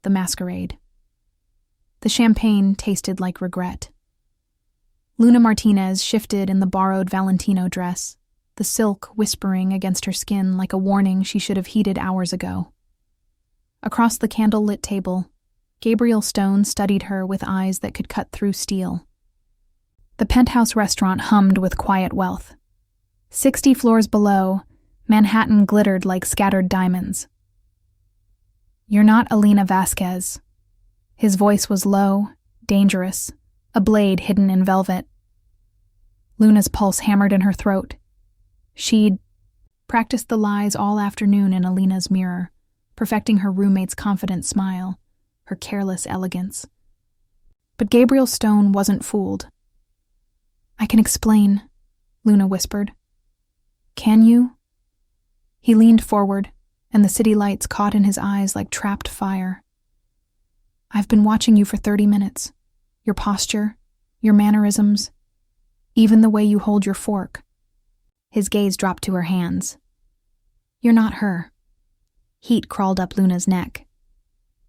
the masquerade. The champagne tasted like regret. Luna Martinez shifted in the borrowed Valentino dress, the silk whispering against her skin like a warning she should have heeded hours ago. Across the candle-lit table, Gabriel Stone studied her with eyes that could cut through steel. The penthouse restaurant hummed with quiet wealth. 60 floors below, Manhattan glittered like scattered diamonds. "You're not Alina Vasquez." His voice was low, dangerous, a blade hidden in velvet. Luna's pulse hammered in her throat. She'd practiced the lies all afternoon in Alina's mirror, perfecting her roommate's confident smile, her careless elegance. But Gabriel Stone wasn't fooled. "I can explain," Luna whispered. "Can you?" He leaned forward, and the city lights caught in his eyes like trapped fire. "I've been watching you for 30 minutes. Your posture, your mannerisms, even the way you hold your fork." His gaze dropped to her hands. "You're not her." Heat crawled up Luna's neck.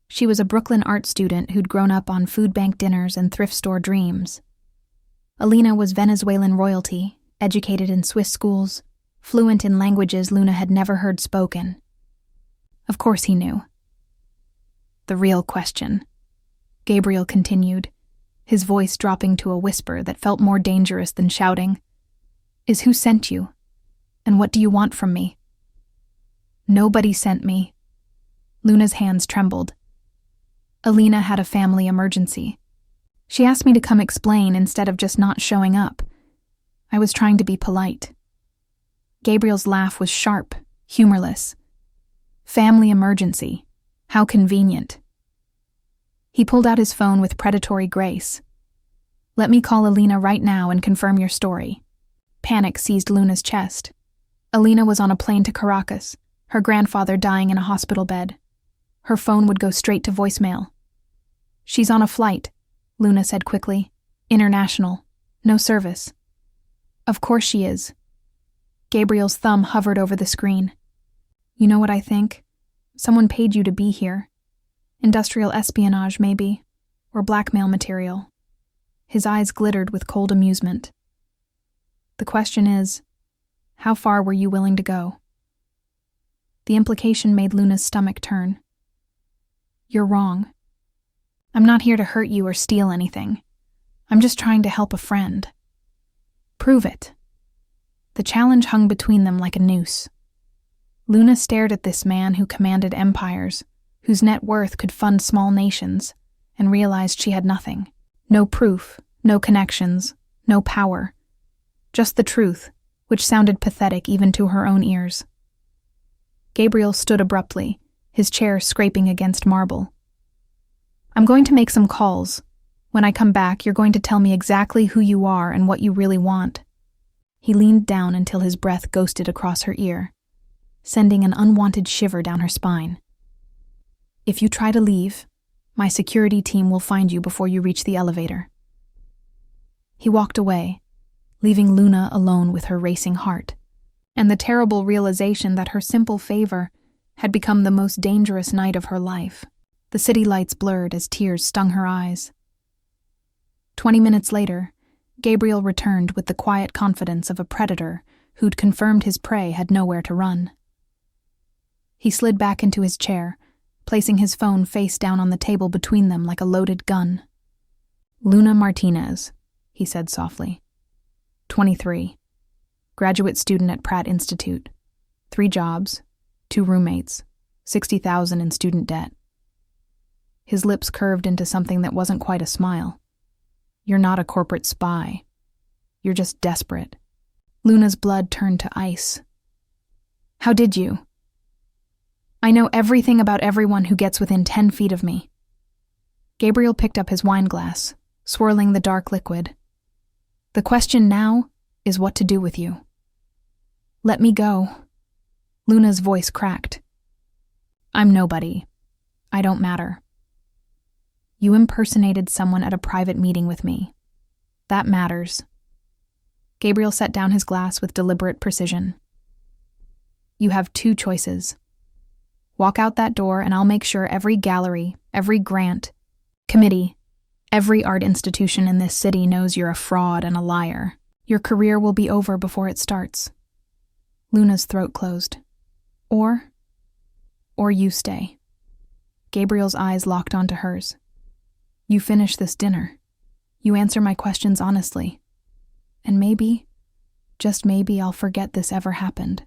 She was a Brooklyn art student who'd grown up on food bank dinners and thrift store dreams. Alina was Venezuelan royalty, educated in Swiss schools, fluent in languages Luna had never heard spoken. Of course he knew. "The real question," Gabriel continued, his voice dropping to a whisper that felt more dangerous than shouting, "is who sent you, and what do you want from me?" "Nobody sent me." Luna's hands trembled. "Alina had a family emergency. She asked me to come explain instead of just not showing up. I was trying to be polite." Gabriel's laugh was sharp, humorless. "Family emergency. How convenient." He pulled out his phone with predatory grace. "Let me call Alina right now and confirm your story." Panic seized Luna's chest. Alina was on a plane to Caracas, her grandfather dying in a hospital bed. Her phone would go straight to voicemail. "She's on a flight," Luna said quickly. "International. No service." "Of course she is." Gabriel's thumb hovered over the screen. "You know what I think? Someone paid you to be here. Industrial espionage, maybe, or blackmail material." His eyes glittered with cold amusement. "The question is, how far were you willing to go?" The implication made Luna's stomach turn. "You're wrong. I'm not here to hurt you or steal anything. I'm just trying to help a friend." "Prove it." The challenge hung between them like a noose. Luna stared at this man who commanded empires, whose net worth could fund small nations, and realized she had nothing. No proof, no connections, no power. Just the truth, which sounded pathetic even to her own ears. Gabriel stood abruptly, his chair scraping against marble. "I'm going to make some calls. When I come back, you're going to tell me exactly who you are and what you really want." He leaned down until his breath ghosted across her ear, sending an unwanted shiver down her spine. "If you try to leave, my security team will find you before you reach the elevator." He walked away, leaving Luna alone with her racing heart, and the terrible realization that her simple favor had become the most dangerous night of her life. The city lights blurred as tears stung her eyes. 20 minutes later, Gabriel returned with the quiet confidence of a predator who'd confirmed his prey had nowhere to run. He slid back into his chair, placing his phone face down on the table between them like a loaded gun. "Luna Martinez," he said softly. 23. Graduate student at Pratt Institute. 3 jobs, 2 roommates, $60,000 in student debt. His lips curved into something that wasn't quite a smile. "You're not a corporate spy. You're just desperate." Luna's blood turned to ice. "How did you?" "I know everything about everyone who gets within 10 feet of me." Gabriel picked up his wine glass, swirling the dark liquid. "The question now is what to do with you." "Let me go." Luna's voice cracked. "I'm nobody. I don't matter. You impersonated someone at a private meeting with me. That matters." Gabriel set down his glass with deliberate precision. "You have 2 choices. Walk out that door and I'll make sure every gallery, every grant, committee, every art institution in this city knows you're a fraud and a liar. Your career will be over before it starts." Luna's throat closed. Or you stay." Gabriel's eyes locked onto hers. "You finish this dinner. You answer my questions honestly. And maybe, just maybe, I'll forget this ever happened."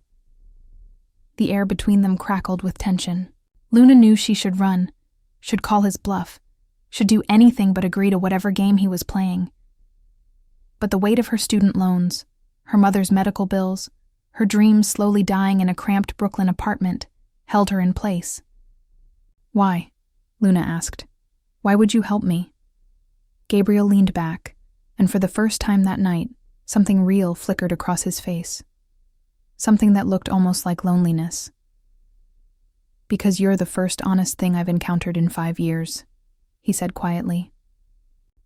The air between them crackled with tension. Luna knew she should run, should call his bluff, should do anything but agree to whatever game he was playing. But the weight of her student loans, her mother's medical bills, her dreams slowly dying in a cramped Brooklyn apartment, held her in place. "Why?" Luna asked. "Why would you help me?" Gabriel leaned back, and for the first time that night, something real flickered across his face. Something that looked almost like loneliness. "Because you're the first honest thing I've encountered in 5 years," he said quietly.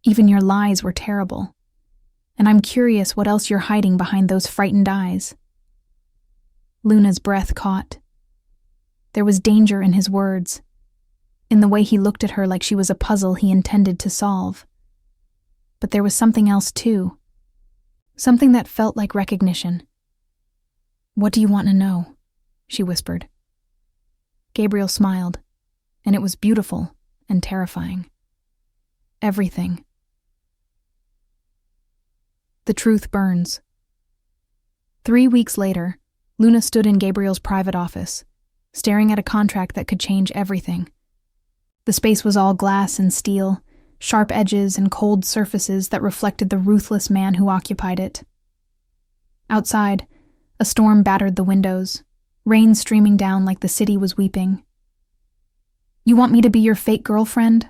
"Even your lies were terrible. And I'm curious what else you're hiding behind those frightened eyes." Luna's breath caught. There was danger in his words, in the way he looked at her like she was a puzzle he intended to solve. But there was something else too. Something that felt like recognition. "What do you want to know?" she whispered. Gabriel smiled, and it was beautiful and terrifying. "Everything." The truth burns. 3 weeks later, Luna stood in Gabriel's private office, staring at a contract that could change everything. The space was all glass and steel, sharp edges and cold surfaces that reflected the ruthless man who occupied it. Outside, a storm battered the windows, rain streaming down like the city was weeping. "You want me to be your fake girlfriend?"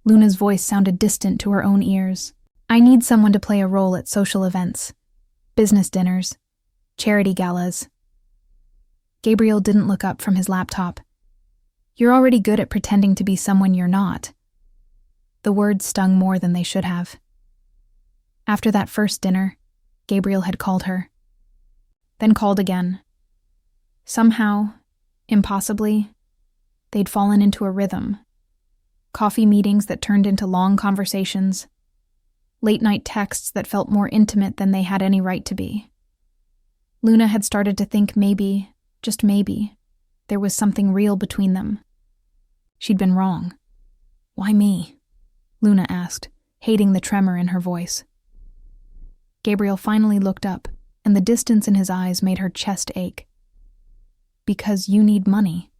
Luna's voice sounded distant to her own ears. "I need someone to play a role at social events, business dinners, charity galas." Gabriel didn't look up from his laptop. "You're already good at pretending to be someone you're not." The words stung more than they should have. After that first dinner, Gabriel had called her. Then called again. Somehow, impossibly, they'd fallen into a rhythm. Coffee meetings that turned into long conversations. Late-night texts that felt more intimate than they had any right to be. Luna had started to think maybe, just maybe, there was something real between them. She'd been wrong. "Why me?" Luna asked, hating the tremor in her voice. Gabriel finally looked up, and the distance in his eyes made her chest ache. "Because you need money.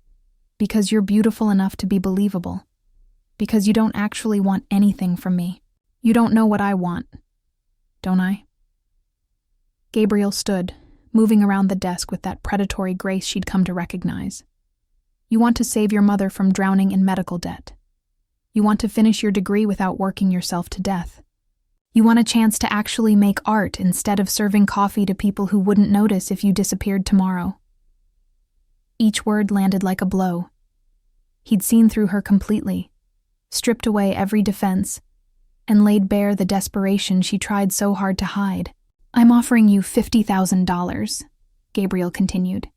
Because you're beautiful enough to be believable. Because you don't actually want anything from me. You don't know what I want. Don't I?" Gabriel stood, moving around the desk with that predatory grace she'd come to recognize. "You want to save your mother from drowning in medical debt. You want to finish your degree without working yourself to death. You want a chance to actually make art instead of serving coffee to people who wouldn't notice if you disappeared tomorrow." Each word landed like a blow. He'd seen through her completely, stripped away every defense, and laid bare the desperation she tried so hard to hide. "I'm offering you $50,000, Gabriel continued.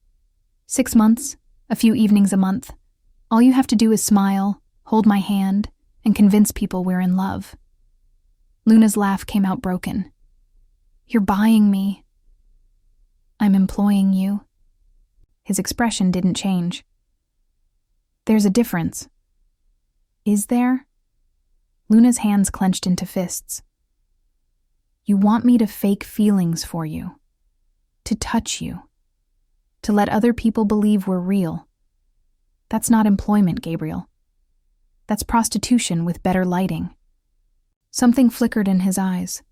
6 months, a few evenings a month. All you have to do is smile, hold my hand, and convince people we're in love." Luna's laugh came out broken. "You're buying me." "I'm employing you." His expression didn't change. "There's a difference." "Is there?" Luna's hands clenched into fists. "You want me to fake feelings for you, to touch you, to let other people believe we're real. That's not employment, Gabriel. That's prostitution with better lighting." Something flickered in his eyes.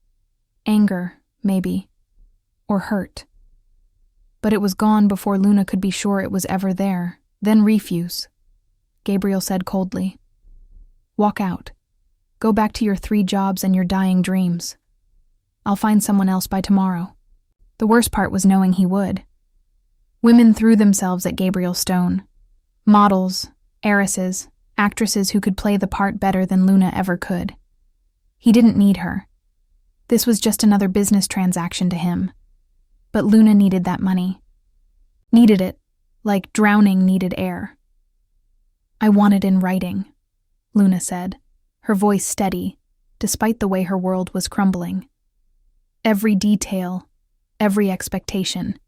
Anger, maybe, or hurt. But it was gone before Luna could be sure it was ever there. "Then refuse," Gabriel said coldly. "Walk out. Go back to your 3 jobs and your dying dreams. I'll find someone else by tomorrow." The worst part was knowing he would. Women threw themselves at Gabriel Stone. Models, heiresses, actresses who could play the part better than Luna ever could. He didn't need her. This was just another business transaction to him. But Luna needed that money. Needed it, like drowning needed air. "I want it in writing," Luna said, her voice steady, despite the way her world was crumbling. "Every detail, every expectation.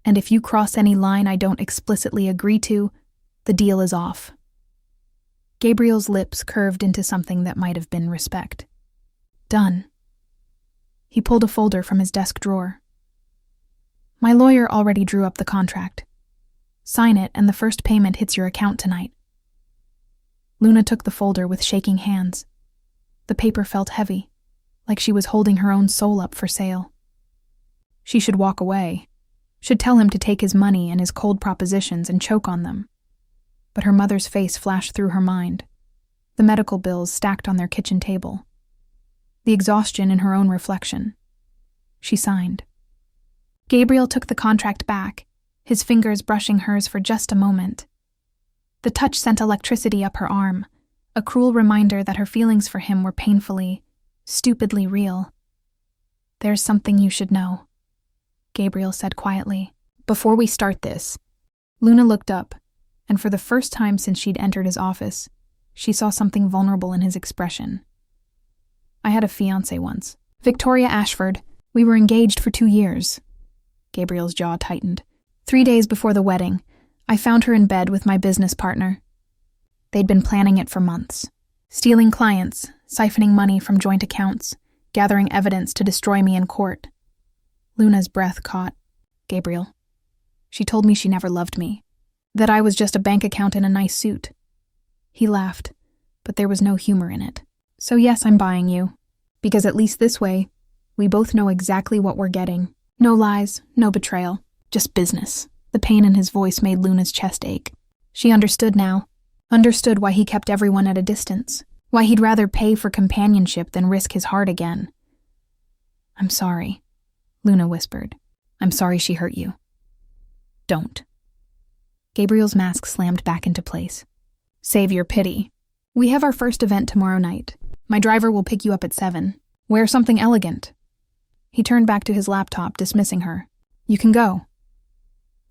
And if you cross any line I don't explicitly agree to, the deal is off." Gabriel's lips curved into something that might have been respect. "Done." He pulled a folder from his desk drawer. "My lawyer already drew up the contract. Sign it and the first payment hits your account tonight." Luna took the folder with shaking hands. The paper felt heavy, like she was holding her own soul up for sale. She should walk away, should tell him to take his money and his cold propositions and choke on them. But her mother's face flashed through her mind, the medical bills stacked on their kitchen table, the exhaustion in her own reflection. She signed. Gabriel took the contract back, his fingers brushing hers for just a moment. The touch sent electricity up her arm, a cruel reminder that her feelings for him were painfully, stupidly real. "There's something you should know," Gabriel said quietly. "Before we start this." Luna looked up, and for the first time since she'd entered his office, she saw something vulnerable in his expression. "I had a fiancé once. Victoria Ashford. We were engaged for 2 years. Gabriel's jaw tightened. 3 days before the wedding, I found her in bed with my business partner. They'd been planning it for months. Stealing clients, siphoning money from joint accounts, gathering evidence to destroy me in court. Luna's breath caught. "Gabriel. She told me she never loved me. That I was just a bank account in a nice suit." He laughed, but there was no humor in it. "So yes, I'm buying you. Because at least this way, we both know exactly what we're getting. No lies, no betrayal. Just business." The pain in his voice made Luna's chest ache. She understood now. Understood why he kept everyone at a distance. Why he'd rather pay for companionship than risk his heart again. "I'm sorry," Luna whispered. "I'm sorry she hurt you." "Don't." Gabriel's mask slammed back into place. "Save your pity. We have our first event tomorrow night. My driver will pick you up at 7. Wear something elegant." He turned back to his laptop, dismissing her. "You can go."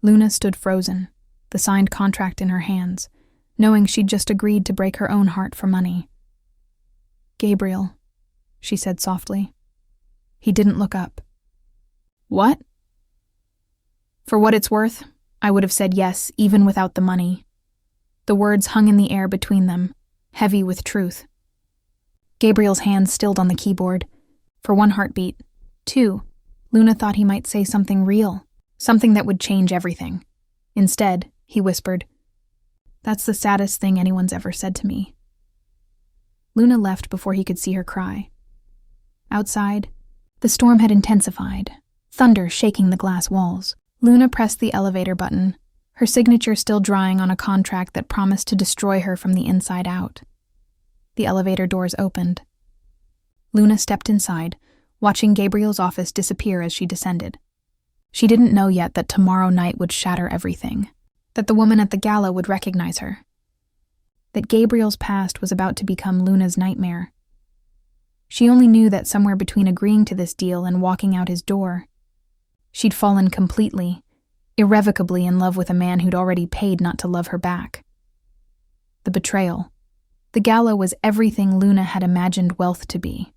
Luna stood frozen, the signed contract in her hands, knowing she'd just agreed to break her own heart for money. "Gabriel," she said softly. He didn't look up. "What?" For what it's worth, I would have said yes, even without the money. The words hung in the air between them, heavy with truth. Gabriel's hands stilled on the keyboard. For 1 heartbeat. 2, Luna thought he might say something real, something that would change everything. Instead, he whispered, "That's the saddest thing anyone's ever said to me." Luna left before he could see her cry. Outside, the storm had intensified, thunder shaking the glass walls. Luna pressed the elevator button, her signature still drying on a contract that promised to destroy her from the inside out. The elevator doors opened. Luna stepped inside, watching Gabriel's office disappear as she descended. She didn't know yet that tomorrow night would shatter everything, that the woman at the gala would recognize her, that Gabriel's past was about to become Luna's nightmare. She only knew that somewhere between agreeing to this deal and walking out his door, she'd fallen completely, irrevocably in love with a man who'd already paid not to love her back. The betrayal. The gala was everything Luna had imagined wealth to be.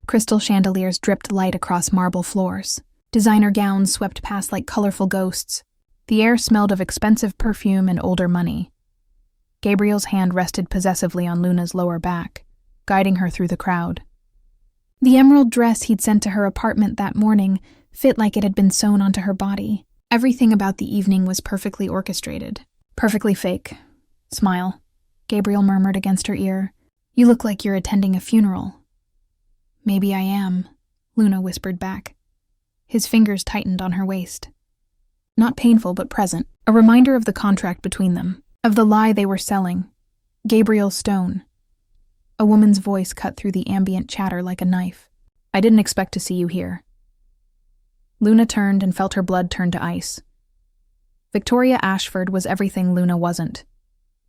Crystal chandeliers dripped light across marble floors. Designer gowns swept past like colorful ghosts. The air smelled of expensive perfume and older money. Gabriel's hand rested possessively on Luna's lower back, guiding her through the crowd. The emerald dress he'd sent to her apartment that morning fit like it had been sewn onto her body. Everything about the evening was perfectly orchestrated. Perfectly fake. "Smile," Gabriel murmured against her ear. "You look like you're attending a funeral." "Maybe I am," Luna whispered back. His fingers tightened on her waist. Not painful, but present. A reminder of the contract between them, of the lie they were selling. Gabriel Stone. A woman's voice cut through the ambient chatter like a knife. "I didn't expect to see you here." Luna turned and felt her blood turn to ice. Victoria Ashford was everything Luna wasn't.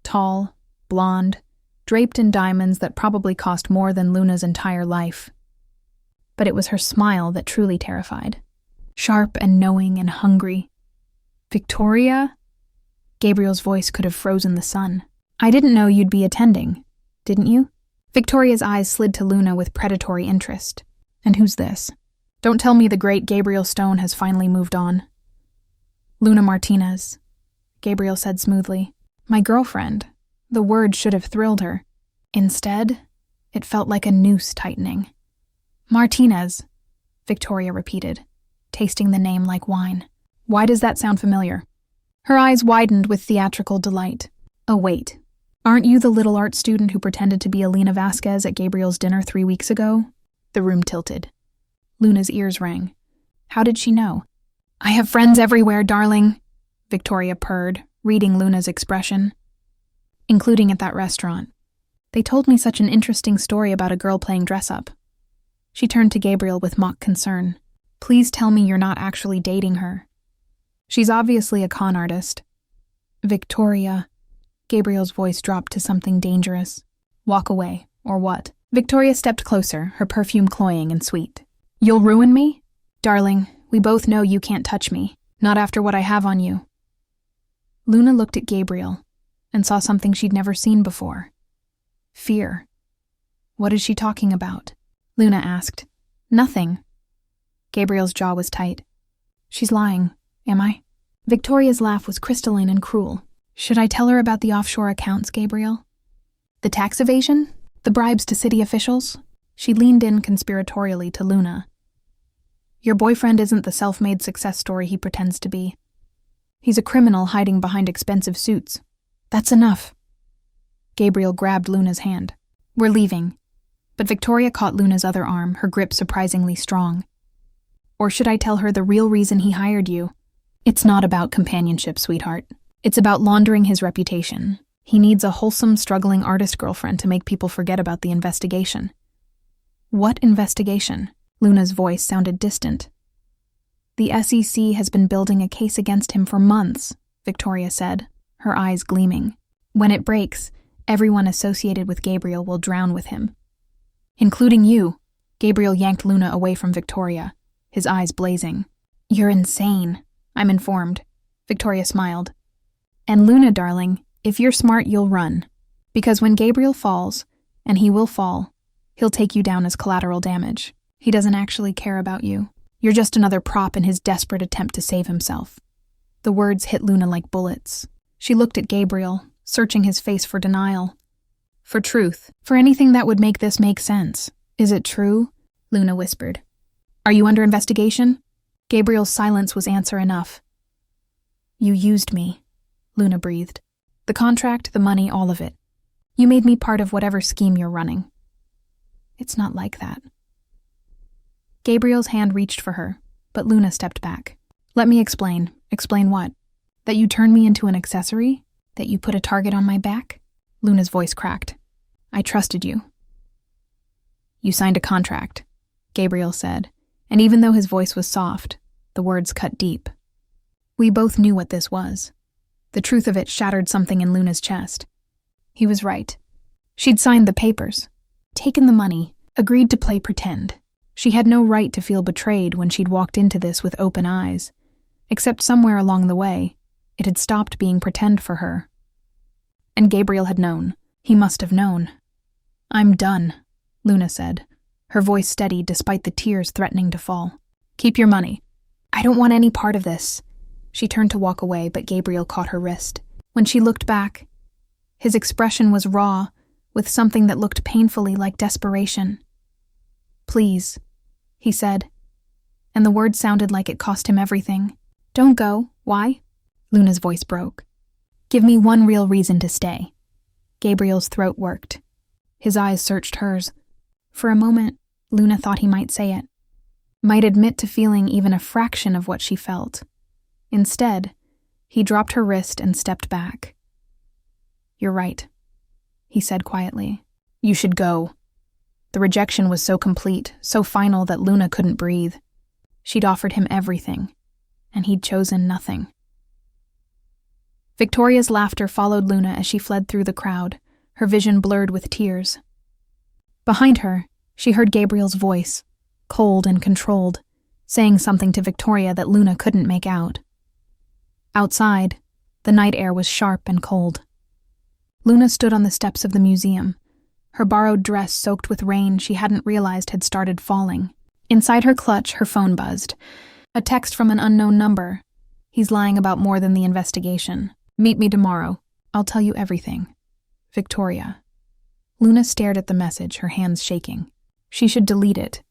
Tall, blonde, draped in diamonds that probably cost more than Luna's entire life. But it was her smile that truly terrified. Sharp and knowing and hungry. "Victoria?" Gabriel's voice could have frozen the sun. I didn't know you'd be attending, didn't you? Victoria's eyes slid to Luna with predatory interest. And who's this? Don't tell me the great Gabriel Stone has finally moved on. Luna Martinez, Gabriel said smoothly. My girlfriend. The word should have thrilled her. Instead, it felt like a noose tightening. Martinez, Victoria repeated, tasting the name like wine. Why does that sound familiar? Her eyes widened with theatrical delight. Oh, wait. Aren't you the little art student who pretended to be Elena Vasquez at Gabriel's dinner 3 weeks ago? The room tilted. Luna's ears rang. How did she know? I have friends everywhere, darling, Victoria purred, reading Luna's expression. Including at that restaurant. They told me such an interesting story about a girl playing dress-up. She turned to Gabriel with mock concern. Please tell me you're not actually dating her. She's obviously a con artist. Victoria. Gabriel's voice dropped to something dangerous. Walk away, or what? Victoria stepped closer, her perfume cloying and sweet. You'll ruin me? Darling, we both know you can't touch me, not after what I have on you. Luna looked at Gabriel and saw something she'd never seen before. Fear. What is she talking about? Luna asked. Nothing. Gabriel's jaw was tight. She's lying, am I? Victoria's laugh was crystalline and cruel. Should I tell her about the offshore accounts, Gabriel? The tax evasion? The bribes to city officials? She leaned in conspiratorially to Luna. Your boyfriend isn't the self-made success story he pretends to be. He's a criminal hiding behind expensive suits. That's enough. Gabriel grabbed Luna's hand. We're leaving. But Victoria caught Luna's other arm, her grip surprisingly strong. Or should I tell her the real reason he hired you? It's not about companionship, sweetheart. It's about laundering his reputation. He needs a wholesome, struggling artist girlfriend to make people forget about the investigation. What investigation? Luna's voice sounded distant. The SEC has been building a case against him for months, Victoria said, her eyes gleaming. When it breaks, everyone associated with Gabriel will drown with him. Including you. Gabriel yanked Luna away from Victoria, his eyes blazing. You're insane, I'm informed. Victoria smiled. And Luna, darling, if you're smart, you'll run. Because when Gabriel falls, and he will fall, he'll take you down as collateral damage. He doesn't actually care about you. You're just another prop in his desperate attempt to save himself. The words hit Luna like bullets. She looked at Gabriel, searching his face for denial. For truth, for anything that would make this make sense. Is it true? Luna whispered. Are you under investigation? Gabriel's silence was answer enough. You used me, Luna breathed. The contract, the money, all of it. You made me part of whatever scheme you're running. It's not like that. Gabriel's hand reached for her, but Luna stepped back. Let me explain. Explain what? That you turned me into an accessory? That you put a target on my back? Luna's voice cracked. I trusted you. You signed a contract, Gabriel said, and even though his voice was soft, the words cut deep. We both knew what this was. The truth of it shattered something in Luna's chest. He was right. She'd signed the papers, taken the money, agreed to play pretend. She had no right to feel betrayed when she'd walked into this with open eyes, except somewhere along the way, it had stopped being pretend for her. And Gabriel had known. He must have known. I'm done, Luna said, her voice steady despite the tears threatening to fall. Keep your money. I don't want any part of this. She turned to walk away, but Gabriel caught her wrist. When she looked back, his expression was raw, with something that looked painfully like desperation. Please, he said, and the word sounded like it cost him everything. Don't go. Why? Luna's voice broke. Give me one real reason to stay. Gabriel's throat worked. His eyes searched hers. For a moment, Luna thought he might say it. Might admit to feeling even a fraction of what she felt. Instead, he dropped her wrist and stepped back. You're right, he said quietly. You should go. The rejection was so complete, so final that Luna couldn't breathe. She'd offered him everything, and he'd chosen nothing. Victoria's laughter followed Luna as she fled through the crowd, her vision blurred with tears. Behind her, she heard Gabriel's voice, cold and controlled, saying something to Victoria that Luna couldn't make out. Outside, the night air was sharp and cold. Luna stood on the steps of the museum. Her borrowed dress soaked with rain she hadn't realized had started falling. Inside her clutch, her phone buzzed. A text from an unknown number. He's lying about more than the investigation. Meet me tomorrow. I'll tell you everything. Victoria. Luna stared at the message, her hands shaking. She should delete it.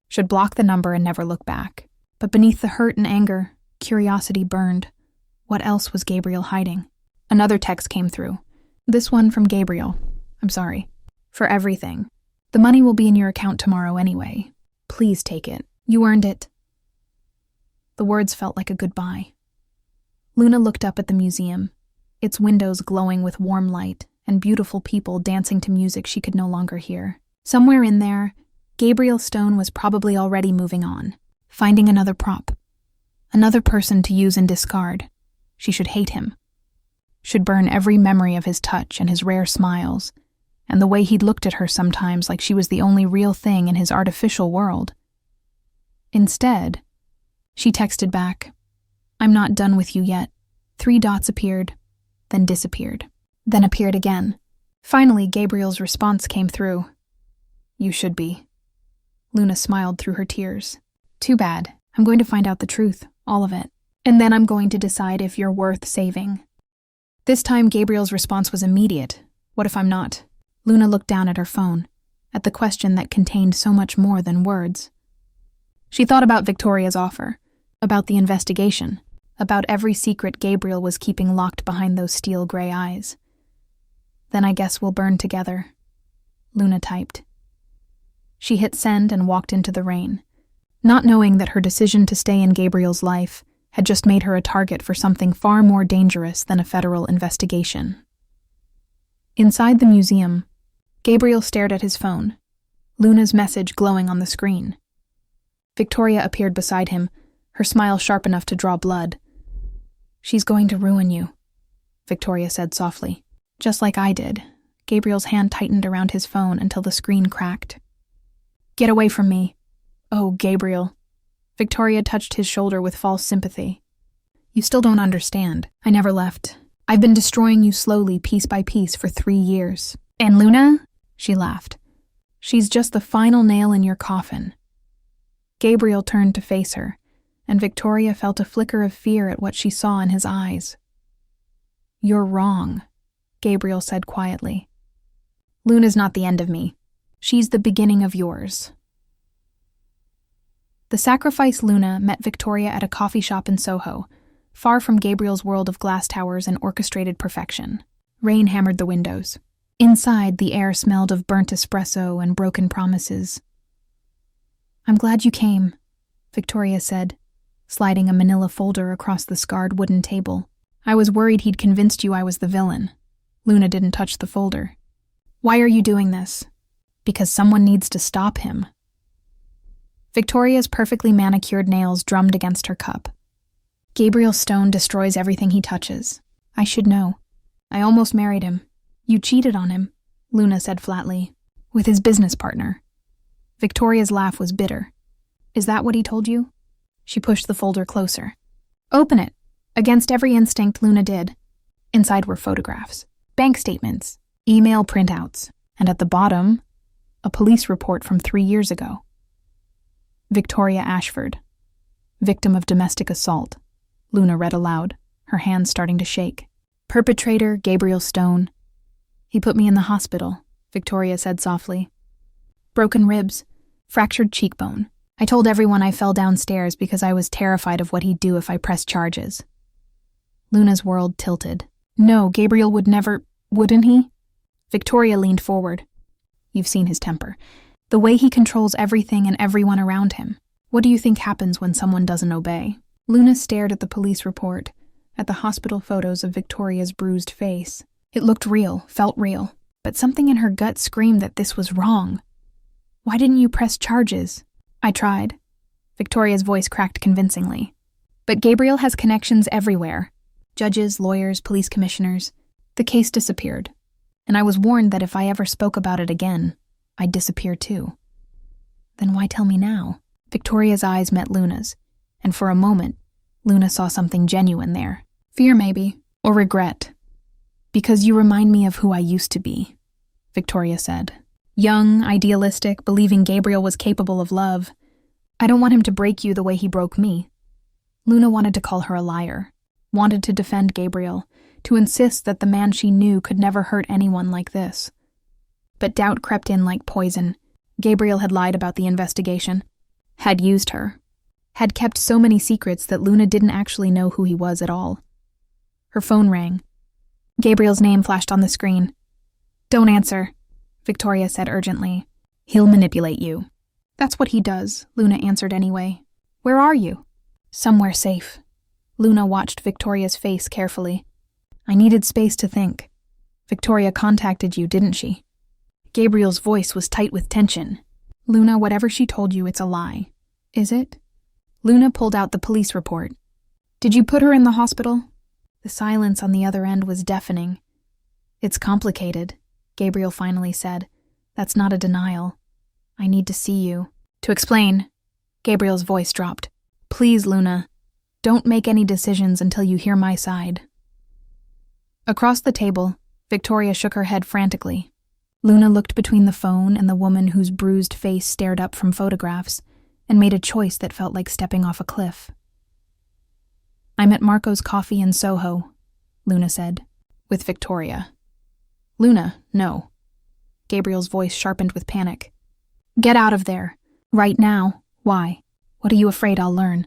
Should block the number and never look back. But beneath the hurt and anger, curiosity burned. What else was Gabriel hiding? Another text came through. This one from Gabriel. I'm sorry. For everything. The money will be in your account tomorrow anyway. Please take it. You earned it. The words felt like a goodbye. Luna looked up at the museum, its windows glowing with warm light and beautiful people dancing to music she could no longer hear. Somewhere in there, Gabriel Stone was probably already moving on, finding another prop, another person to use and discard. She should hate him, should burn every memory of his touch and his rare smiles, and the way he'd looked at her sometimes like she was the only real thing in his artificial world. Instead, she texted back, I'm not done with you yet. 3 dots appeared, then disappeared, then appeared again. Finally, Gabriel's response came through. You should be. Luna smiled through her tears. Too bad. I'm going to find out the truth, all of it. And then I'm going to decide if you're worth saving. This time, Gabriel's response was immediate. What if I'm not? Luna looked down at her phone, at the question that contained so much more than words. She thought about Victoria's offer, about the investigation, about every secret Gabriel was keeping locked behind those steel gray eyes. Then I guess we'll burn together, Luna typed. She hit send and walked into the rain, not knowing that her decision to stay in Gabriel's life had just made her a target for something far more dangerous than a federal investigation. Inside the museum, Gabriel stared at his phone, Luna's message glowing on the screen. Victoria appeared beside him, her smile sharp enough to draw blood. She's going to ruin you, Victoria said softly. Just like I did. Gabriel's hand tightened around his phone until the screen cracked. Get away from me. Oh, Gabriel. Victoria touched his shoulder with false sympathy. You still don't understand. I never left. I've been destroying you slowly, piece by piece, for 3 years. And Luna? She laughed. She's just the final nail in your coffin. Gabriel turned to face her, and Victoria felt a flicker of fear at what she saw in his eyes. You're wrong, Gabriel said quietly. Luna's not the end of me. She's the beginning of yours. The sacrifice Luna met Victoria at a coffee shop in Soho, far from Gabriel's world of glass towers and orchestrated perfection. Rain hammered the windows. Inside, the air smelled of burnt espresso and broken promises. I'm glad you came, Victoria said, sliding a manila folder across the scarred wooden table. I was worried he'd convinced you I was the villain. Luna didn't touch the folder. Why are you doing this? Because someone needs to stop him. Victoria's perfectly manicured nails drummed against her cup. Gabriel Stone destroys everything he touches. I should know. I almost married him. You cheated on him, Luna said flatly, with his business partner. Victoria's laugh was bitter. Is that what he told you? She pushed the folder closer. Open it. Against every instinct, Luna did. Inside were photographs, bank statements, email printouts, and at the bottom, a police report from 3 years ago. Victoria Ashford, victim of domestic assault, Luna read aloud, her hands starting to shake. Perpetrator, Gabriel Stone. He put me in the hospital, Victoria said softly. Broken ribs, fractured cheekbone. I told everyone I fell downstairs because I was terrified of what he'd do if I pressed charges. Luna's world tilted. No, Gabriel would never, wouldn't he? Victoria leaned forward. You've seen his temper. The way he controls everything and everyone around him. What do you think happens when someone doesn't obey? Luna stared at the police report, at the hospital photos of Victoria's bruised face. It looked real, felt real, but something in her gut screamed that this was wrong. Why didn't you press charges? I tried. Victoria's voice cracked convincingly. But Gabriel has connections everywhere. Judges, lawyers, police commissioners. The case disappeared. And I was warned that if I ever spoke about it again, I'd disappear too. Then why tell me now? Victoria's eyes met Luna's, and for a moment, Luna saw something genuine there. Fear maybe, or regret. Because you remind me of who I used to be, Victoria said. Young, idealistic, believing Gabriel was capable of love. I don't want him to break you the way he broke me. Luna wanted to call her a liar, wanted to defend Gabriel, to insist that the man she knew could never hurt anyone like this. But doubt crept in like poison. Gabriel had lied about the investigation, had used her, had kept so many secrets that Luna didn't actually know who he was at all. Her phone rang. Gabriel's name flashed on the screen. Don't answer, Victoria said urgently. He'll manipulate you. That's what he does, Luna answered anyway. Where are you? Somewhere safe. Luna watched Victoria's face carefully. I needed space to think. Victoria contacted you, didn't she? Gabriel's voice was tight with tension. Luna, whatever she told you, it's a lie. Is it? Luna pulled out the police report. Did you put her in the hospital? The silence on the other end was deafening. It's complicated, Gabriel finally said. That's not a denial. I need to see you. To explain, Gabriel's voice dropped. Please, Luna, don't make any decisions until you hear my side. Across the table, Victoria shook her head frantically. Luna looked between the phone and the woman whose bruised face stared up from photographs and made a choice that felt like stepping off a cliff. I'm at Marco's Coffee in Soho, Luna said, with Victoria. Luna, no. Gabriel's voice sharpened with panic. Get out of there. Right now. Why? What are you afraid I'll learn?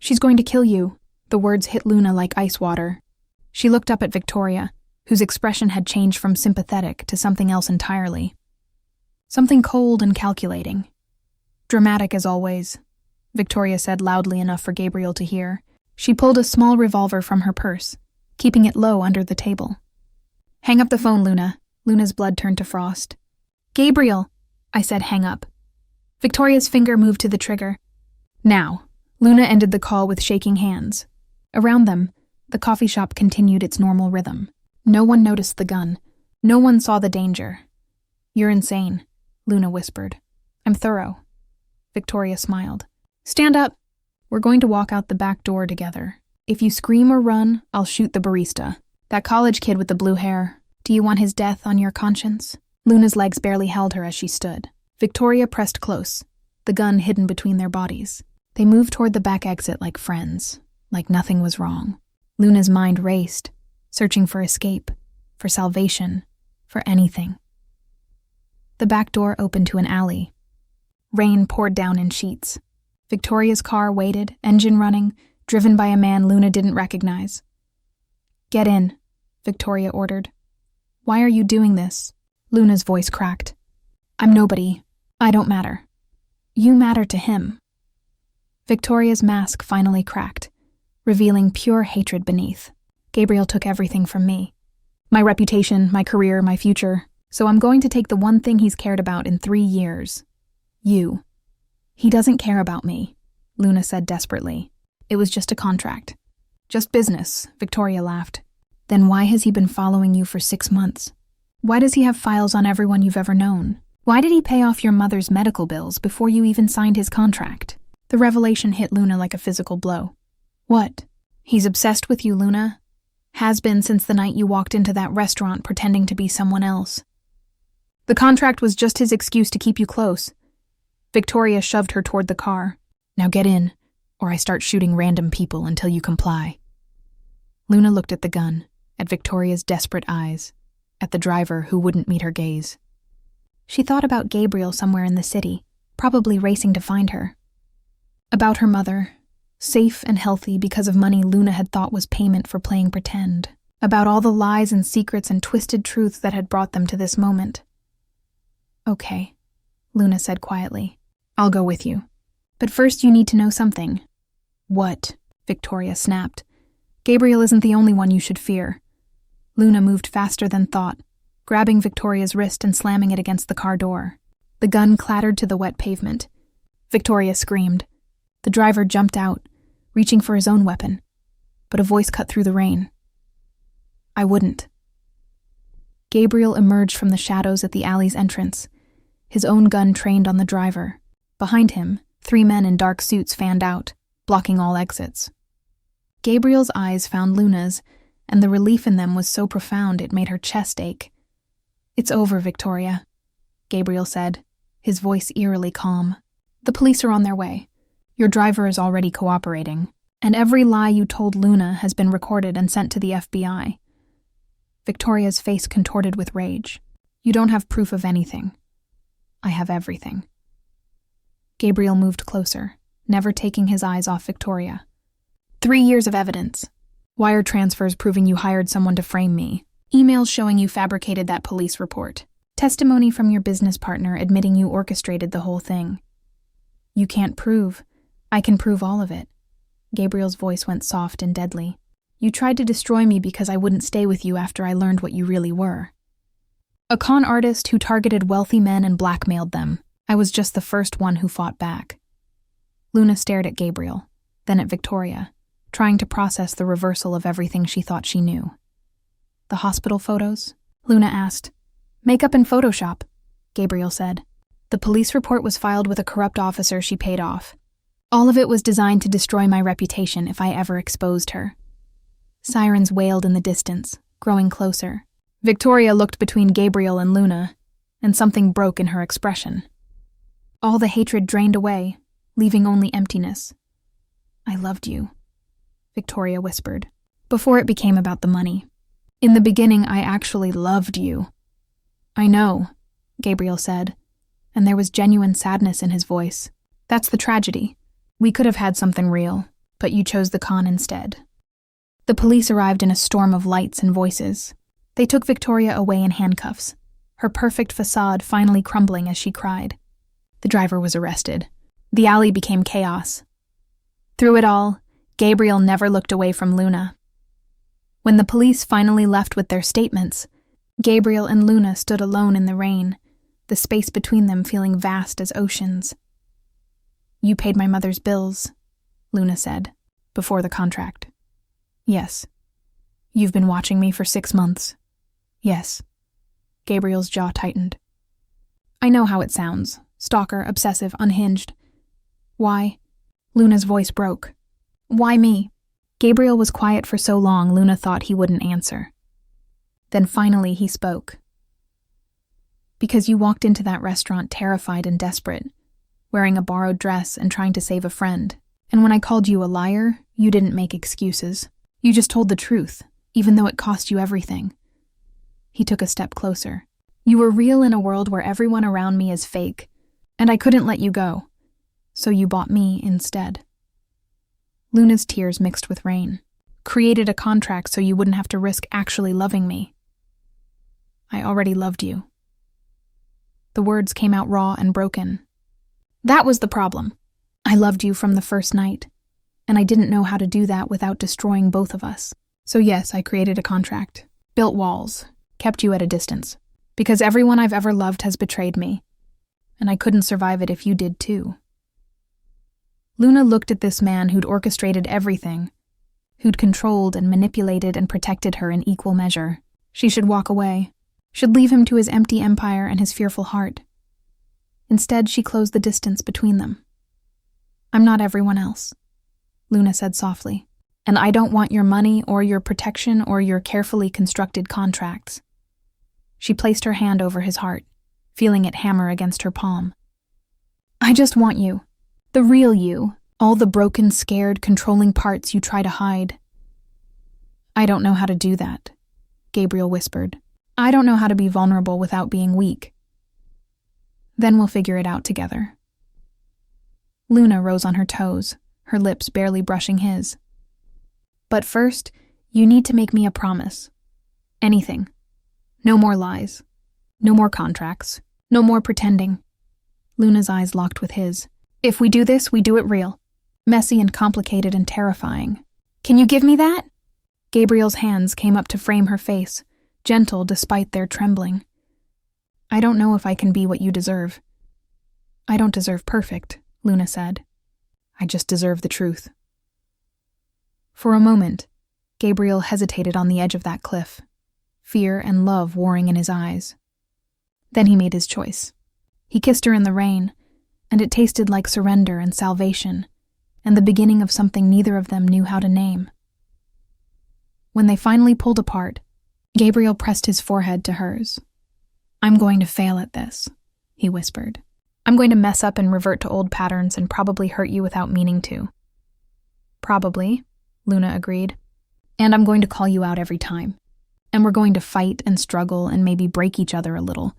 She's going to kill you. The words hit Luna like ice water. She looked up at Victoria, whose expression had changed from sympathetic to something else entirely. Something cold and calculating. Dramatic as always, Victoria said loudly enough for Gabriel to hear. She pulled a small revolver from her purse, keeping it low under the table. Hang up the phone, Luna. Luna's blood turned to frost. Gabriel, I said, hang up. Victoria's finger moved to the trigger. Now, Luna ended the call with shaking hands. Around them, the coffee shop continued its normal rhythm. No one noticed the gun. No one saw the danger. You're insane, Luna whispered. I'm thorough. Victoria smiled. Stand up. We're going to walk out the back door together. If you scream or run, I'll shoot the barista. That college kid with the blue hair. Do you want his death on your conscience? Luna's legs barely held her as she stood. Victoria pressed close, the gun hidden between their bodies. They moved toward the back exit like friends, like nothing was wrong. Luna's mind raced, searching for escape, for salvation, for anything. The back door opened to an alley. Rain poured down in sheets. Victoria's car waited, engine running, driven by a man Luna didn't recognize. Get in, Victoria ordered. Why are you doing this? Luna's voice cracked. I'm nobody. I don't matter. You matter to him. Victoria's mask finally cracked, revealing pure hatred beneath. Gabriel took everything from me. My reputation, my career, my future. So I'm going to take the one thing he's cared about in 3 years. You. He doesn't care about me, Luna said desperately. It was just a contract. Just business, Victoria laughed. Then why has he been following you for 6 months? Why does he have files on everyone you've ever known? Why did he pay off your mother's medical bills before you even signed his contract? The revelation hit Luna like a physical blow. What? He's obsessed with you, Luna. Has been since the night you walked into that restaurant pretending to be someone else. The contract was just his excuse to keep you close. Victoria shoved her toward the car. Now get in, or I start shooting random people until you comply. Luna looked at the gun, at Victoria's desperate eyes, at the driver who wouldn't meet her gaze. She thought about Gabriel somewhere in the city, probably racing to find her. About her mother, safe and healthy because of money Luna had thought was payment for playing pretend. About all the lies and secrets and twisted truths that had brought them to this moment. Okay, Luna said quietly. I'll go with you. But first you need to know something. What? Victoria snapped. Gabriel isn't the only one you should fear. Luna moved faster than thought, grabbing Victoria's wrist and slamming it against the car door. The gun clattered to the wet pavement. Victoria screamed. The driver jumped out, reaching for his own weapon, but a voice cut through the rain. I wouldn't. Gabriel emerged from the shadows at the alley's entrance, his own gun trained on the driver. Behind him, 3 men in dark suits fanned out, blocking all exits. Gabriel's eyes found Luna's, and the relief in them was so profound it made her chest ache. "It's over, Victoria," Gabriel said, his voice eerily calm. "The police are on their way. Your driver is already cooperating, and every lie you told Luna has been recorded and sent to the FBI." Victoria's face contorted with rage. "You don't have proof of anything. I have everything." Gabriel moved closer, never taking his eyes off Victoria. 3 years of evidence. Wire transfers proving you hired someone to frame me. Emails showing you fabricated that police report. Testimony from your business partner admitting you orchestrated the whole thing. You can't prove. I can prove all of it." Gabriel's voice went soft and deadly. "You tried to destroy me because I wouldn't stay with you after I learned what you really were. A con artist who targeted wealthy men and blackmailed them. I was just the first one who fought back." Luna stared at Gabriel, then at Victoria, trying to process the reversal of everything she thought she knew. "The hospital photos?" Luna asked. "Makeup and Photoshop," Gabriel said. "The police report was filed with a corrupt officer she paid off. All of it was designed to destroy my reputation if I ever exposed her." Sirens wailed in the distance, growing closer. Victoria looked between Gabriel and Luna, and something broke in her expression. All the hatred drained away, leaving only emptiness. "I loved you," Victoria whispered, "before it became about the money. In the beginning, I actually loved you." "I know," Gabriel said, and there was genuine sadness in his voice. "That's the tragedy. We could have had something real, but you chose the con instead." The police arrived in a storm of lights and voices. They took Victoria away in handcuffs, her perfect facade finally crumbling as she cried. The driver was arrested. The alley became chaos. Through it all, Gabriel never looked away from Luna. When the police finally left with their statements, Gabriel and Luna stood alone in the rain, the space between them feeling vast as oceans. "You paid my mother's bills," Luna said, "before the contract." "Yes." "You've been watching me for 6 months." "Yes." Gabriel's jaw tightened. "I know how it sounds. Stalker, obsessive, unhinged. Why?" Luna's voice broke. "Why me?" Gabriel was quiet for so long Luna thought he wouldn't answer. Then finally he spoke. "Because you walked into that restaurant terrified and desperate, wearing a borrowed dress and trying to save a friend. And when I called you a liar, you didn't make excuses. You just told the truth, even though it cost you everything." He took a step closer. "You were real in a world where everyone around me is fake, and I couldn't let you go. So you bought me instead." Luna's tears mixed with rain. "Created a contract so you wouldn't have to risk actually loving me." "I already loved you." The words came out raw and broken. "That was the problem. I loved you from the first night, and I didn't know how to do that without destroying both of us. So yes, I created a contract, built walls, kept you at a distance, because everyone I've ever loved has betrayed me, and I couldn't survive it if you did too." Luna looked at this man who'd orchestrated everything, who'd controlled and manipulated and protected her in equal measure. She should walk away, should leave him to his empty empire and his fearful heart. Instead, she closed the distance between them. "I'm not everyone else," Luna said softly, "and I don't want your money or your protection or your carefully constructed contracts." She placed her hand over his heart, feeling it hammer against her palm. "I just want you. The real you, all the broken, scared, controlling parts you try to hide." "I don't know how to do that," Gabriel whispered. "I don't know how to be vulnerable without being weak." "Then we'll figure it out together." Luna rose on her toes, her lips barely brushing his. "But first, you need to make me a promise. Anything. No more lies. No more contracts. No more pretending." Luna's eyes locked with his. "If we do this, we do it real. Messy and complicated and terrifying. Can you give me that?" Gabriel's hands came up to frame her face, gentle despite their trembling. "I don't know if I can be what you deserve." "I don't deserve perfect," Luna said. "I just deserve the truth." For a moment, Gabriel hesitated on the edge of that cliff, fear and love warring in his eyes. Then he made his choice. He kissed her in the rain, and it tasted like surrender and salvation, and the beginning of something neither of them knew how to name. When they finally pulled apart, Gabriel pressed his forehead to hers. "I'm going to fail at this," he whispered. "I'm going to mess up and revert to old patterns and probably hurt you without meaning to." "Probably," Luna agreed. "And I'm going to call you out every time. And we're going to fight and struggle and maybe break each other a little."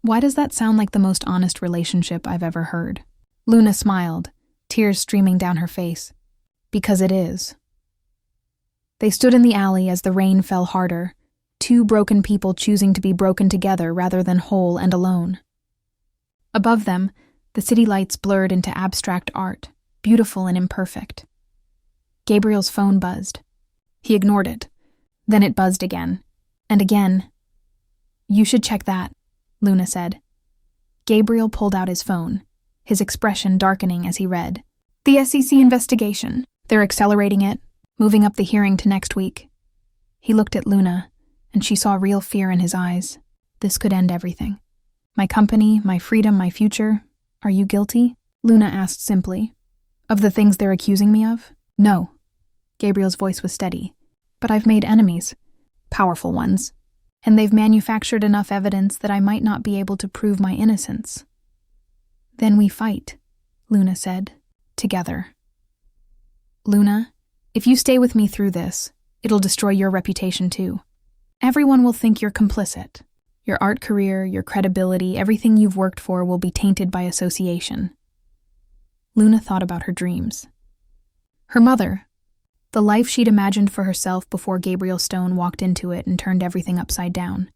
Why does that sound like the most honest relationship I've ever heard? Luna smiled, tears streaming down her face. Because it is. They stood in the alley as the rain fell harder, two broken people choosing to be broken together rather than whole and alone. Above them, the city lights blurred into abstract art, beautiful and imperfect. Gabriel's phone buzzed. He ignored it. Then it buzzed again. And again. "You should check that," Luna said. Gabriel pulled out his phone, his expression darkening as he read. "The SEC investigation. They're accelerating it, moving up the hearing to next week." He looked at Luna, and she saw real fear in his eyes. This could end everything. "My company, my freedom, my future. Are you guilty?" Luna asked simply. "Of the things they're accusing me of? No." Gabriel's voice was steady. "But I've made enemies. Powerful ones. And they've manufactured enough evidence that I might not be able to prove my innocence." "Then we fight," Luna said. "Together." "Luna, if you stay with me through this, it'll destroy your reputation too. Everyone will think you're complicit. Your art career, your credibility, everything you've worked for will be tainted by association." Luna thought about her dreams. Her mother, the life she'd imagined for herself before Gabriel Stone walked into it and turned everything upside down.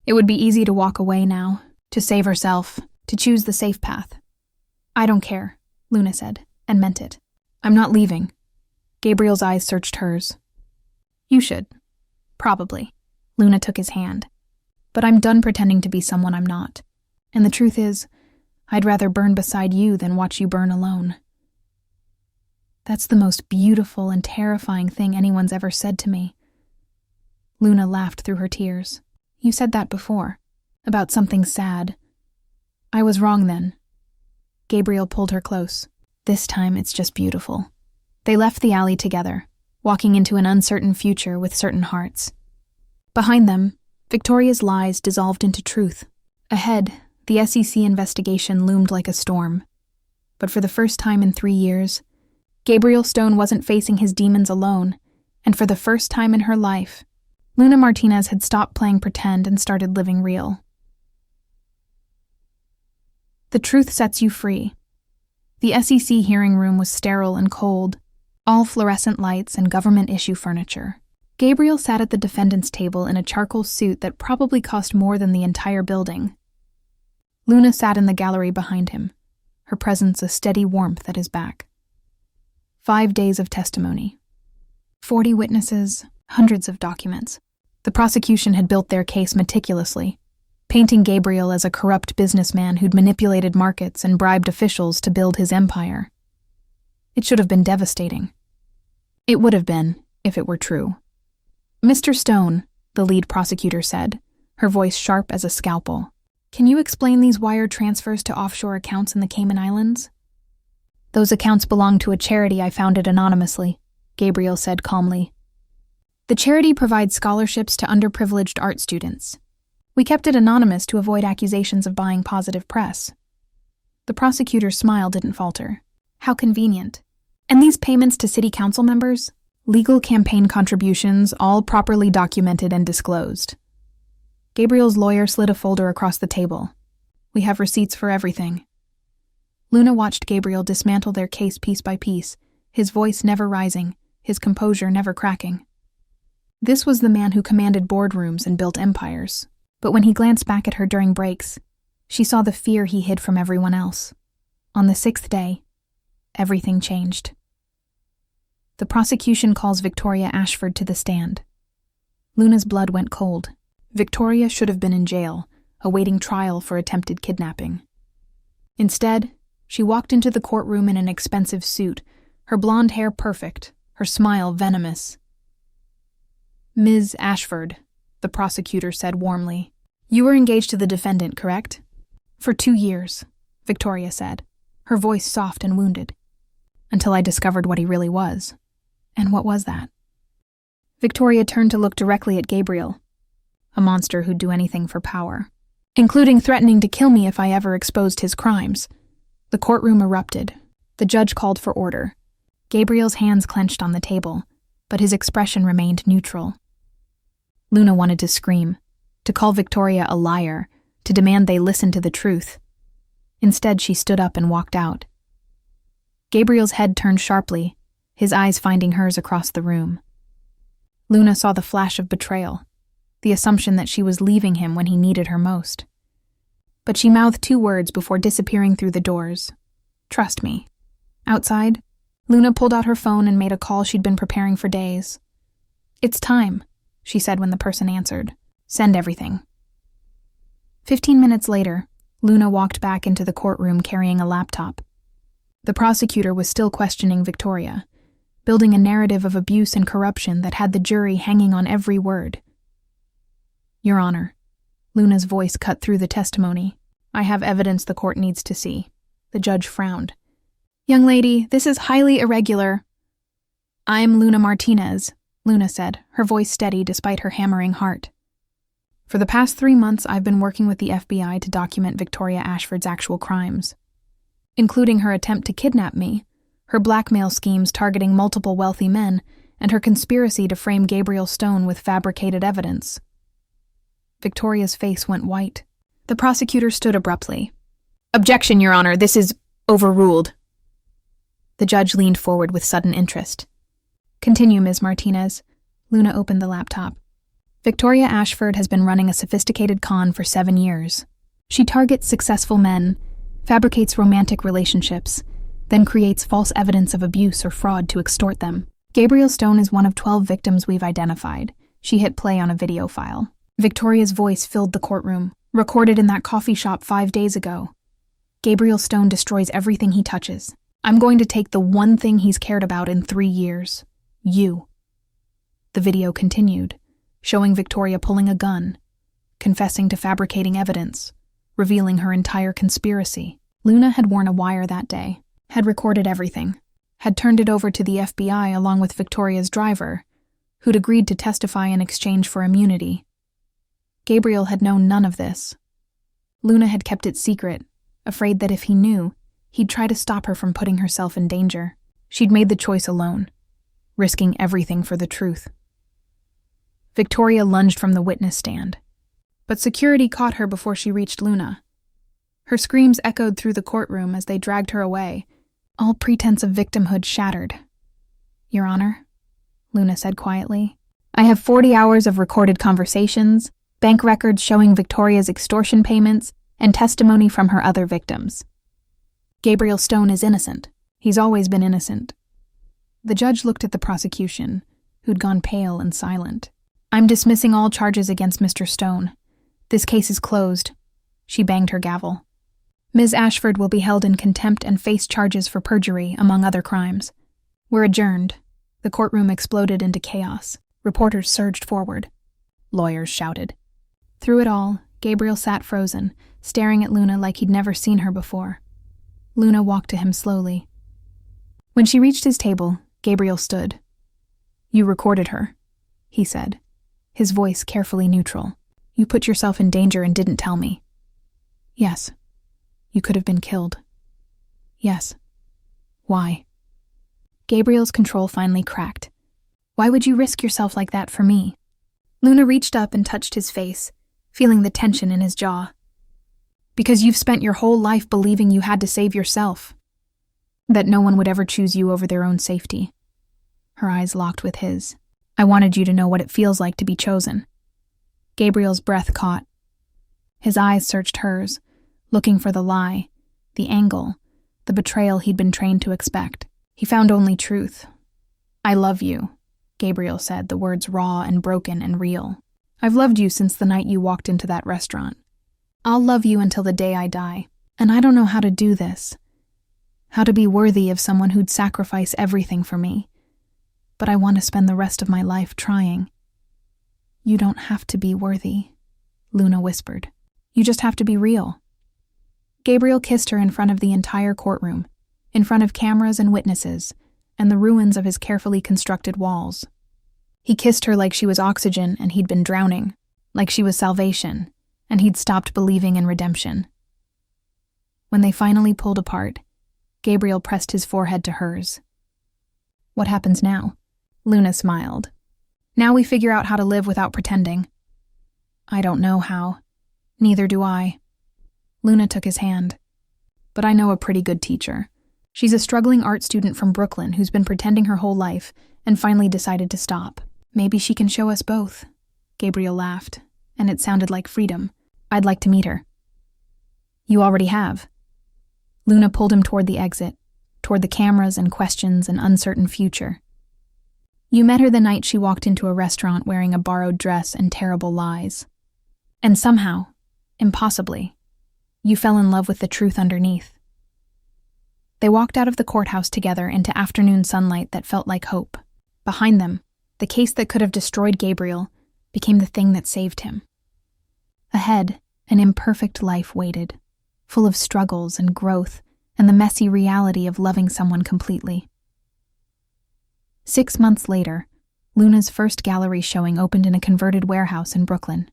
It would be easy to walk away now, to save herself, to choose the safe path. "I don't care," Luna said, and meant it. "I'm not leaving." Gabriel's eyes searched hers. "You should. Probably." Luna took his hand. "But I'm done pretending to be someone I'm not. And the truth is, I'd rather burn beside you than watch you burn alone." "That's the most beautiful and terrifying thing anyone's ever said to me." Luna laughed through her tears. "You said that before, about something sad. I was wrong then." Gabriel pulled her close. "This time it's just beautiful." They left the alley together, walking into an uncertain future with certain hearts. Behind them, Victoria's lies dissolved into truth. Ahead, the SEC investigation loomed like a storm. But for the first time in 3 years, Gabriel Stone wasn't facing his demons alone, and for the first time in her life, Luna Martinez had stopped playing pretend and started living real. The truth sets you free. The SEC hearing room was sterile and cold, all fluorescent lights and government-issue furniture. Gabriel sat at the defendant's table in a charcoal suit that probably cost more than the entire building. Luna sat in the gallery behind him, her presence a steady warmth at his back. 5 days of testimony. 40 witnesses, hundreds of documents. The prosecution had built their case meticulously, painting Gabriel as a corrupt businessman who'd manipulated markets and bribed officials to build his empire. It should have been devastating. It would have been, if it were true. "Mr. Stone," the lead prosecutor said, her voice sharp as a scalpel, "can you explain these wire transfers to offshore accounts in the Cayman Islands?" "Those accounts belong to a charity I founded anonymously," Gabriel said calmly. "The charity provides scholarships to underprivileged art students. We kept it anonymous to avoid accusations of buying positive press." The prosecutor's smile didn't falter. "How convenient. And these payments to city council members? Legal campaign contributions, all properly documented and disclosed." Gabriel's lawyer slid a folder across the table. "We have receipts for everything." Luna watched Gabriel dismantle their case piece by piece, his voice never rising, his composure never cracking. This was the man who commanded boardrooms and built empires. But when he glanced back at her during breaks, she saw the fear he hid from everyone else. On the 6th day, everything changed. The prosecution calls Victoria Ashford to the stand. Luna's blood went cold. Victoria should have been in jail, awaiting trial for attempted kidnapping. Instead, she walked into the courtroom in an expensive suit, her blonde hair perfect, her smile venomous. "Ms. Ashford," the prosecutor said warmly, "you were engaged to the defendant, correct?" "For 2 years," Victoria said, her voice soft and wounded. "Until I discovered what he really was." "And what was that?" Victoria turned to look directly at Gabriel, a monster who'd do anything for power, including threatening to kill me if I ever exposed his crimes. The courtroom erupted. The judge called for order. Gabriel's hands clenched on the table, but his expression remained neutral. Luna wanted to scream, to call Victoria a liar, to demand they listen to the truth. Instead, she stood up and walked out. Gabriel's head turned sharply, his eyes finding hers across the room. Luna saw the flash of betrayal, the assumption that she was leaving him when he needed her most. But she mouthed 2 words before disappearing through the doors. "Trust me." Outside, Luna pulled out her phone and made a call she'd been preparing for days. "It's time," she said when the person answered. "Send everything." 15 minutes later, Luna walked back into the courtroom carrying a laptop. The prosecutor was still questioning Victoria, building a narrative of abuse and corruption that had the jury hanging on every word. "Your Honor," Luna's voice cut through the testimony, "I have evidence the court needs to see." The judge frowned. "Young lady, this is highly irregular." "I'm Luna Martinez," Luna said, her voice steady despite her hammering heart. "For the past 3 months, I've been working with the FBI to document Victoria Ashford's actual crimes, including her attempt to kidnap me, her blackmail schemes targeting multiple wealthy men, and her conspiracy to frame Gabriel Stone with fabricated evidence." Victoria's face went white. The prosecutor stood abruptly. "Objection, Your Honor, this is overruled." The judge leaned forward with sudden interest. "Continue, Ms. Martinez." Luna opened the laptop. "Victoria Ashford has been running a sophisticated con for 7 years. She targets successful men, fabricates romantic relationships, then creates false evidence of abuse or fraud to extort them. Gabriel Stone is one of 12 victims we've identified." She hit play on a video file. Victoria's voice filled the courtroom, recorded in that coffee shop 5 days ago. "Gabriel Stone destroys everything he touches. I'm going to take the one thing he's cared about in 3 years. You." The video continued, showing Victoria pulling a gun, confessing to fabricating evidence, revealing her entire conspiracy. Luna had worn a wire that day, had recorded everything, had turned it over to the FBI along with Victoria's driver, who'd agreed to testify in exchange for immunity. Gabriel had known none of this. Luna had kept it secret, afraid that if he knew, he'd try to stop her from putting herself in danger. She'd made the choice alone, risking everything for the truth. Victoria lunged from the witness stand, but security caught her before she reached Luna. Her screams echoed through the courtroom as they dragged her away, all pretense of victimhood shattered. "Your Honor," Luna said quietly, "I have 40 hours of recorded conversations, bank records showing Victoria's extortion payments, and testimony from her other victims. Gabriel Stone is innocent. He's always been innocent." The judge looked at the prosecution, who'd gone pale and silent. "I'm dismissing all charges against Mr. Stone. This case is closed." She banged her gavel. "Ms. Ashford will be held in contempt and face charges for perjury, among other crimes. We're adjourned." The courtroom exploded into chaos. Reporters surged forward. Lawyers shouted. Through it all, Gabriel sat frozen, staring at Luna like he'd never seen her before. Luna walked to him slowly. When she reached his table, Gabriel stood. "You recorded her," he said, his voice carefully neutral. "You put yourself in danger and didn't tell me." "Yes." "You could have been killed." "Yes." "Why?" Gabriel's control finally cracked. "Why would you risk yourself like that for me?" Luna reached up and touched his face, feeling the tension in his jaw. "Because you've spent your whole life believing you had to save yourself, that no one would ever choose you over their own safety." Her eyes locked with his. "I wanted you to know what it feels like to be chosen." Gabriel's breath caught. His eyes searched hers, looking for the lie, the angle, the betrayal he'd been trained to expect. He found only truth. "I love you," Gabriel said, the words raw and broken and real. "I've loved you since the night you walked into that restaurant. I'll love you until the day I die, and I don't know how to do this, how to be worthy of someone who'd sacrifice everything for me, but I want to spend the rest of my life trying." "You don't have to be worthy," Luna whispered. "You just have to be real." Gabriel kissed her in front of the entire courtroom, in front of cameras and witnesses, and the ruins of his carefully constructed walls. He kissed her like she was oxygen and he'd been drowning, like she was salvation, and he'd stopped believing in redemption. When they finally pulled apart, Gabriel pressed his forehead to hers. "What happens now?" Luna smiled. "Now we figure out how to live without pretending." "I don't know how. Neither do I." Luna took his hand. "But I know a pretty good teacher. She's a struggling art student from Brooklyn who's been pretending her whole life and finally decided to stop. Maybe she can show us both." Gabriel laughed, and it sounded like freedom. "I'd like to meet her." "You already have." Luna pulled him toward the exit, toward the cameras and questions and uncertain future. "You met her the night she walked into a restaurant wearing a borrowed dress and terrible lies. And somehow, impossibly, you fell in love with the truth underneath." They walked out of the courthouse together into afternoon sunlight that felt like hope. Behind them, the case that could have destroyed Gabriel became the thing that saved him. Ahead, an imperfect life waited, full of struggles and growth and the messy reality of loving someone completely. 6 months later, Luna's first gallery showing opened in a converted warehouse in Brooklyn.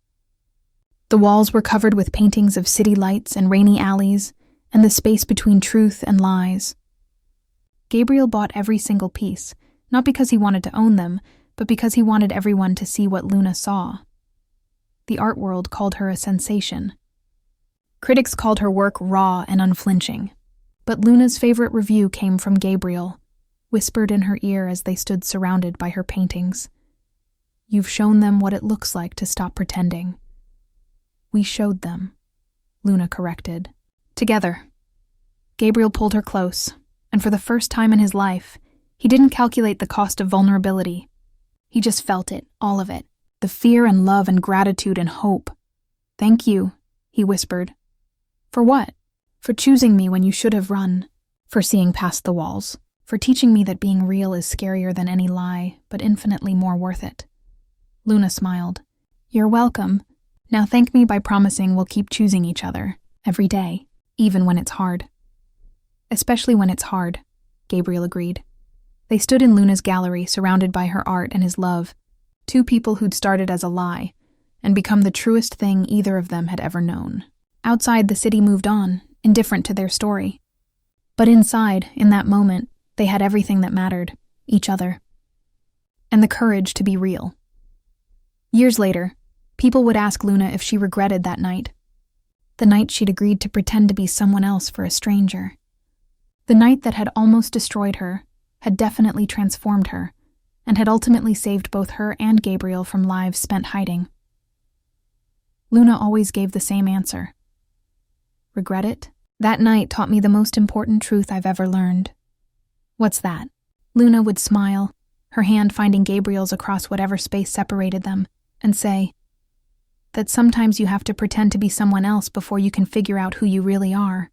The walls were covered with paintings of city lights and rainy alleys, and the space between truth and lies. Gabriel bought every single piece, not because he wanted to own them, but because he wanted everyone to see what Luna saw. The art world called her a sensation. Critics called her work raw and unflinching. But Luna's favorite review came from Gabriel, whispered in her ear as they stood surrounded by her paintings. "You've shown them what it looks like to stop pretending." "We showed them," Luna corrected. Together. Gabriel pulled her close, and for the first time in his life, he didn't calculate the cost of vulnerability. He just felt it, all of it, the fear and love and gratitude and hope. "Thank you," he whispered. "For what?" "For choosing me when you should have run, for seeing past the walls, for teaching me that being real is scarier than any lie, but infinitely more worth it." Luna smiled. "You're welcome. Now thank me by promising we'll keep choosing each other, every day, even when it's hard." "Especially when it's hard," Gabriel agreed. They stood in Luna's gallery, surrounded by her art and his love, two people who'd started as a lie and become the truest thing either of them had ever known. Outside, the city moved on, indifferent to their story. But inside, in that moment, they had everything that mattered, each other. And the courage to be real. Years later, people would ask Luna if she regretted that night. The night she'd agreed to pretend to be someone else for a stranger. The night that had almost destroyed her, had definitely transformed her, and had ultimately saved both her and Gabriel from lives spent hiding. Luna always gave the same answer. "Regret it? That night taught me the most important truth I've ever learned." "What's that?" Luna would smile, her hand finding Gabriel's across whatever space separated them, and say, "That sometimes you have to pretend to be someone else before you can figure out who you really are.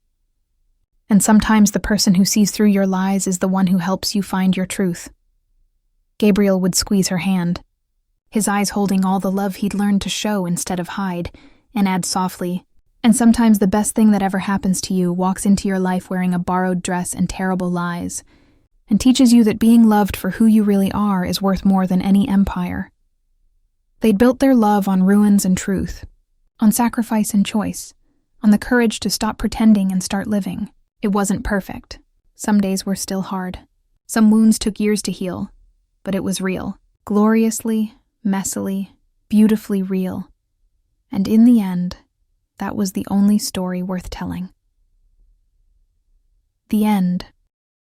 And sometimes the person who sees through your lies is the one who helps you find your truth." Gabriel would squeeze her hand, his eyes holding all the love he'd learned to show instead of hide, and add softly, "And sometimes the best thing that ever happens to you walks into your life wearing a borrowed dress and terrible lies, and teaches you that being loved for who you really are is worth more than any empire." They'd built their love on ruins and truth, on sacrifice and choice, on the courage to stop pretending and start living. It wasn't perfect. Some days were still hard. Some wounds took years to heal, but it was real. Gloriously, messily, beautifully real. And in the end, that was the only story worth telling. The end.